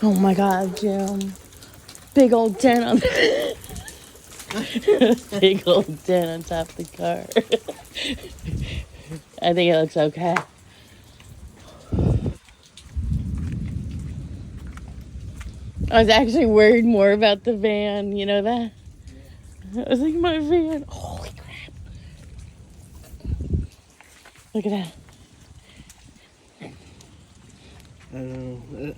Oh my God, Jim. Big old dent on big old dent on top of the car. I think it looks okay. I was actually worried more about the van, you know that? Yeah. I was like, my van. Holy crap. Look at that. I don't know.